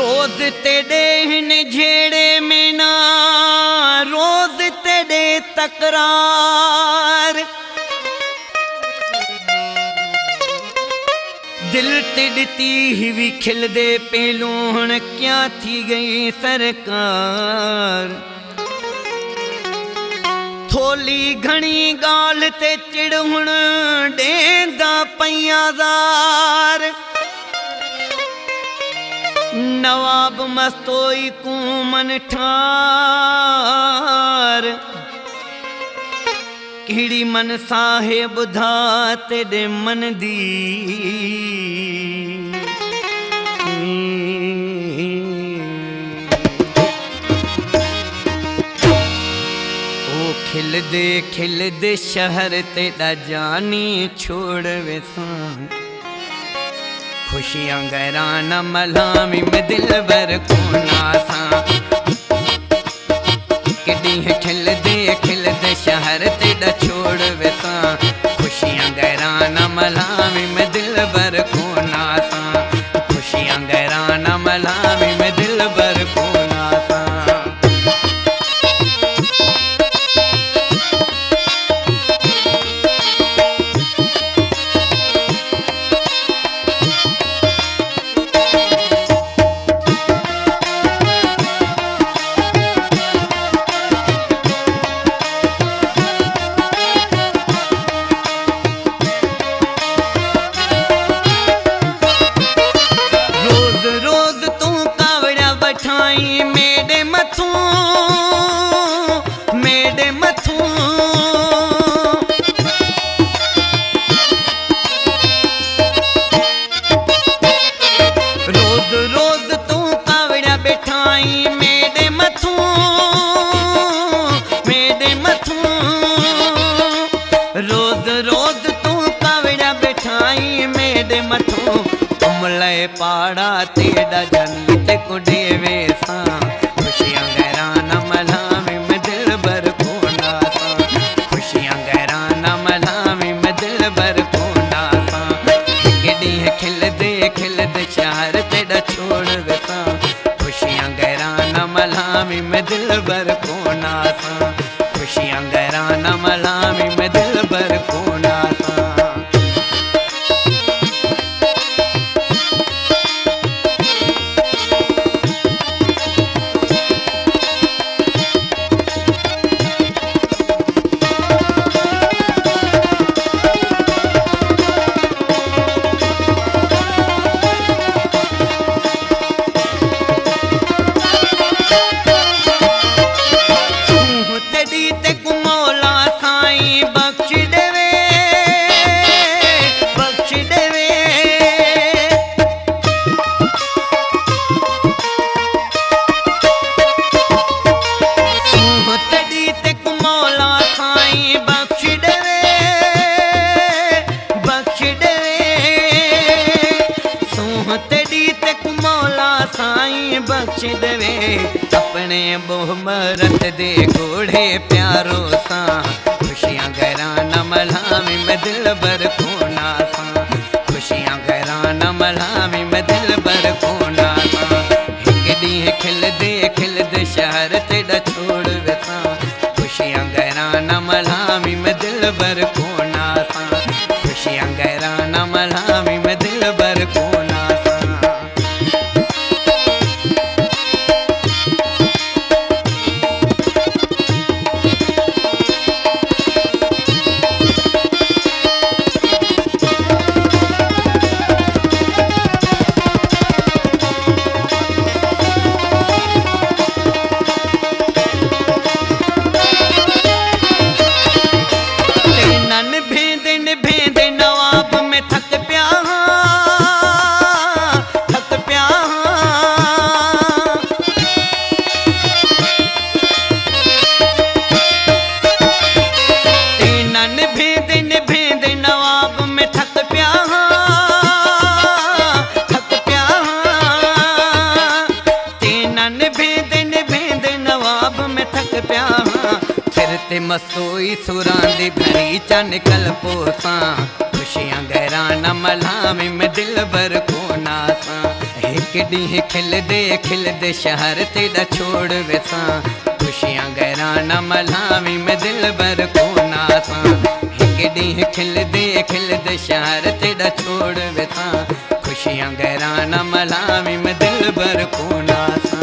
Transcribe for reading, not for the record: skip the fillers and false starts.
रोज तेरे हिन झेड़े में ना रोज तेरे तकरार दिल तिड़ती ही खिल दे पेलू हुण क्या थी गई सरकार थोली घणी गाल ते चिड़ हुण डेंदा पैयाज़ार नवाब मस्तोई कूमन ठार किड़ी मन साहे बुधा तेरे मन दी ओ खिल दे शहर तेरा जानी छोड़ वेसा खुशियां गैराना मलामी में दिल भर को नासा किडी खिल दे शहर तेरा छोड़ वेसा खुशियां गैराना मलामी में दिल भर को नासा खुशियां गैराना मलामी में दिल भर को नासा पाड़ा तेरा जन्नत को देवे सा खुशियां गैराना मलामी में दिल भर को नासा खुशियां गैराना मलामी में दिल भर को नासा गिडी खिल दे शहर तेरा छोड़ वेसा खुशियां गैराना मलामी में दिल भर को नासा खुशियां गैराना मलामी में दिल भर को नासा बख्श देवे अपने बोहमरत दे घोड़े प्यारो सा खुशियां गैराना मलामी में दिल भर को नासा खुशियां गैराना मलामी में दिल भर को नासा हिकड़ी खिल दे शहर तेरा छोड़ वेसा खुशियां गैराना मलामी में दिल भर को नासा खुशियां गैराना मलामी में दिल भर को नासा ते मसोई सुरांदी भरी चा निकल पोसा खुशियां गैराना मलामी में दिल भर को नासा एक ॾींहुं खिलदे शहर तेॾा छोड़ वेसां खुशियां गैराना मल्हावी में दिल भर कोना सां हिकु ॾींहुं खिलदे शहर तेॾा छोड़ वेसां खुशियां गैराना मल्हावी में दिल भर कोना सां